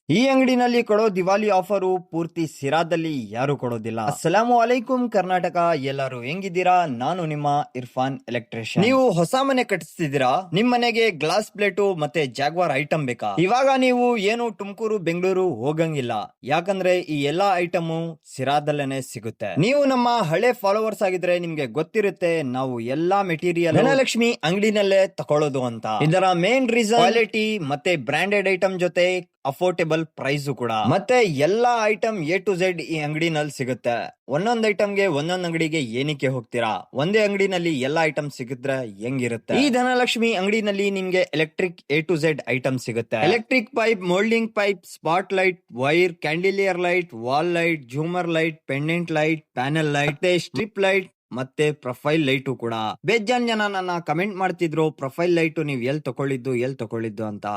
ಈ ಅಂಗಡಿನಲ್ಲಿ ಕೊಡೋ ದಿವಾಲಿ ಆಫರು ಪೂರ್ತಿ ಸಿರಾದಲ್ಲಿ ಯಾರು ಕೊಡೋದಿಲ್ಲ. ಅಸ್ಸಲಾಮು ಅಲೈಕುಂ ಕರ್ನಾಟಕ, ಎಲ್ಲರೂ ಹೆಂಗಿದ್ದೀರಾ? ನಾನು ನಿಮ್ಮ ಇರ್ಫಾನ್ ಎಲೆಕ್ಟ್ರಿಷಿಯನ್. ನೀವು ಹೊಸ ಮನೆ ಕಟ್ಟಿಸ್ತಿದ್ದೀರಾ? ನಿಮ್ ಮನೆಗೆ ಗ್ಲಾಸ್ ಪ್ಲೇಟು ಮತ್ತೆ ಜಾಗ್ವಾರ್ ಐಟಮ್ ಬೇಕಾ? ಇವಾಗ ನೀವು ಏನು ತುಮಕೂರು ಬೆಂಗಳೂರು ಹೋಗಂಗಿಲ್ಲ, ಯಾಕಂದ್ರೆ ಈ ಎಲ್ಲಾ ಐಟಮು ಸಿರಾದಲ್ಲೇನೆ ಸಿಗುತ್ತೆ. ನೀವು ನಮ್ಮ ಹಳೆ ಫಾಲೋವರ್ಸ್ ಆಗಿದ್ರೆ ನಿಮ್ಗೆ ಗೊತ್ತಿರುತ್ತೆ ನಾವು ಎಲ್ಲಾ ಮೆಟೀರಿಯಲ್ ಧನಲಕ್ಷ್ಮಿ ಅಂಗಡಿನಲ್ಲೇ ತಕೊಳ್ಳೋದು ಅಂತ. ಇದರ ಮೇನ್ ರೀಸನ್ ಕ್ವಾಲಿಟಿ ಮತ್ತೆ ಬ್ರಾಂಡೆಡ್ ಐಟಮ್ ಜೊತೆ ಅಫೋರ್ಡೆಬಲ್ ಪ್ರೈಸ್ ಕೂಡ. ಮತ್ತೆ ಎಲ್ಲಾ ಐಟಮ್ ಎ ಟು ಝೆಡ್ ಈ ಅಂಗಡಿನಲ್ಲಿ ಸಿಗುತ್ತೆ. ಒಂದೊಂದ್ ಐಟಮ್ಗೆ ಒಂದೊಂದ್ ಅಂಗಡಿಗೆ ಏನಕ್ಕೆ ಹೋಗ್ತೀರಾ? ಒಂದೇ ಅಂಗಡಿನಲ್ಲಿ ಎಲ್ಲಾ ಐಟಮ್ ಸಿಗಿದ್ರೆ ಹೆಂಗಿರುತ್ತೆ? ಈ ಧನಲಕ್ಷ್ಮಿ ಅಂಗಡಿನಲ್ಲಿ ನಿಮ್ಗೆ electric A to Z item ಸಿಗುತ್ತೆ. Electric pipe, moulding pipe, spot light, wire, chandelier light, wall light, ಜೂಮರ್ light, pendant light, panel light, ಮತ್ತೆ ಸ್ಟ್ರಿಪ್ ಲೈಟ್ ಮತ್ತೆ ಪ್ರೊಫೈಲ್ ಲೈಟು ಕೂಡ. ಬೇಜಾನ್ ಜನ ನನ್ನ ಕಮೆಂಟ್ ಮಾಡ್ತಿದ್ರು, ಪ್ರೊಫೈಲ್ ಲೈಟು ನೀವ್ ಎಲ್ ತಕೊಳ್ಳಿದ್ದು ಅಂತ.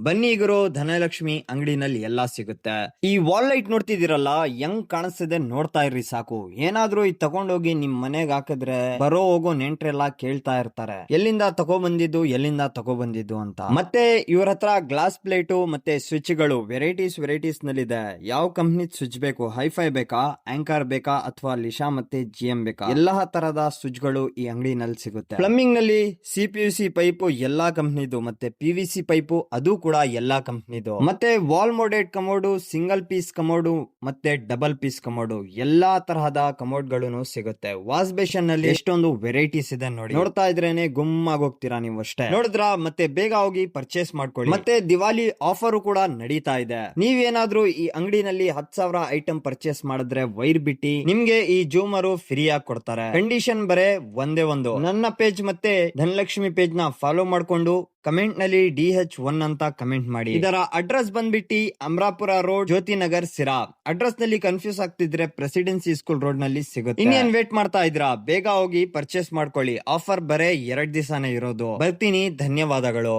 ಬನ್ನಿ ಗುರು, ಧನಲಕ್ಷ್ಮಿ ಅಂಗಡಿನಲ್ಲಿ ಎಲ್ಲಾ ಸಿಗುತ್ತೆ. ಈ ವಾಲ್ ಲೈಟ್ ನೋಡ್ತಿದ್ದೀರಲ್ಲ, ಹೆಂಗ್ ಕಾಣಿಸ್ತಿದೆ ನೋಡ್ತಾ ಇರ್ರಿ ಸಾಕು. ಏನಾದ್ರೂ ಇದು ತಗೊಂಡೋಗಿ ನಿಮ್ ಮನೆಗ್ ಹಾಕಿದ್ರೆ ಬರೋ ಹೋಗೋ ನೆಂಟ್ರೆಲ್ಲ ಕೇಳ್ತಾ ಇರ್ತಾರೆ, ಎಲ್ಲಿಂದ ತಗೊಬಂದಿದ್ದು ಅಂತ. ಮತ್ತೆ ಇವ್ರ ಹತ್ರ ಗ್ಲಾಸ್ ಪ್ಲೇಟು ಮತ್ತೆ ಸ್ವಿಚ್ ಗಳು ವೆರೈಟೀಸ್ ನಲ್ಲಿದೆ. ಯಾವ ಕಂಪ್ನಿ ಸ್ವಿಚ್ ಬೇಕು? ಹೈಫೈ ಬೇಕಾ, ಆಂಕರ್ ಬೇಕಾ, ಅಥವಾ ಲಿಶಾ ಮತ್ತೆ GM ಬೇಕಾ? ಎಲ್ಲಾ ತರದ ಸ್ವಿಚ್ ಗಳು ಈ ಅಂಗಡಿನಲ್ಲಿ ಸಿಗುತ್ತೆ. ಪ್ಲಂಬಿಂಗ್ ನಲ್ಲಿ CPVC ಪೈಪು ಎಲ್ಲಾ ಕಂಪ್ನಿದು, ಮತ್ತೆ PVC ಪೈಪು ಅದು ಕೂಡ ಎಲ್ಲಾ ಕಂಪ್ನಿದು. ಮತ್ತೆ wall mounted commode, single piece commode ಮತ್ತೆ ಡಬಲ್ ಪೀಸ್ ಕಮೋಡು, ಎಲ್ಲಾ ತರಹದ ಕಮೋಡ್ ಗಳು ಸಿಗುತ್ತೆ. ವಾಶ್ ಬೇಷನ್ ನಲ್ಲಿ ಎಷ್ಟೊಂದು ವೆರೈಟೀಸ್ ಇದೆ ನೋಡಿ, ನೋಡ್ತಾ ಇದ್ರೇನೆ ಗುಮ್ಮಾಗಿ ಹೋಗ್ತೀರಾ ನೀವು ಅಷ್ಟೇ. ನೋಡಿದ್ರ? ಮತ್ತೆ ಬೇಗ ಹೋಗಿ ಪರ್ಚೇಸ್ ಮಾಡ್ಕೊಳ್ಳಿ. ಮತ್ತೆ ದಿವಾಲಿ ಆಫರ್ ಕೂಡ ನಡೀತಾ ಇದೆ. ನೀವೇನಾದ್ರೂ ಈ ಅಂಗಡಿನಲ್ಲಿ 10,000 ಐಟಮ್ ಪರ್ಚೇಸ್ ಮಾಡಿದ್ರೆ ವೈರ್ ಬಿಟ್ಟಿ ನಿಮ್ಗೆ ಈ ಜೂಮರು ಫ್ರೀ ಆಗಿ ಕೊಡ್ತಾರೆ. ಕಂಡೀಷನ್ ಬರೇ ಒಂದೇ ಒಂದು, ನನ್ನ ಪೇಜ್ ಮತ್ತೆ ಧನಲಕ್ಷ್ಮಿ ಪೇಜ್ ನ ಫಾಲೋ ಮಾಡ್ಕೊಂಡು ಕಮೆಂಟ್ ನಲ್ಲಿ DH1 ಅಂತ ಕಮೆಂಟ್ ಮಾಡಿ. ಇದರ ಅಡ್ರೆಸ್ ಬಂದ್ಬಿಟ್ಟು ಅಮರಾಪುರ ರೋಡ್, ಜ್ಯೋತಿ ನಗರ್, ಸಿರಾ. ಅಡ್ರೆಸ್ ನಲ್ಲಿ ಕನ್ಫ್ಯೂಸ್ ಆಗ್ತಿದ್ರೆ ಪ್ರೆಸಿಡೆನ್ಸಿ ಸ್ಕೂಲ್ ರೋಡ್ ನಲ್ಲಿ ಸಿಗುತ್ತೆ. ಇನ್ನೇನ್ ವೇಟ್ ಮಾಡ್ತಾ ಇದ್ರಾ? ಬೇಗ ಹೋಗಿ ಪರ್ಚೇಸ್ ಮಾಡ್ಕೊಳ್ಳಿ. ಆಫರ್ ಬರೇ 2 ದಿವಸನೇ ಇರೋದು. ಬರ್ತೀನಿ, ಧನ್ಯವಾದಗಳು.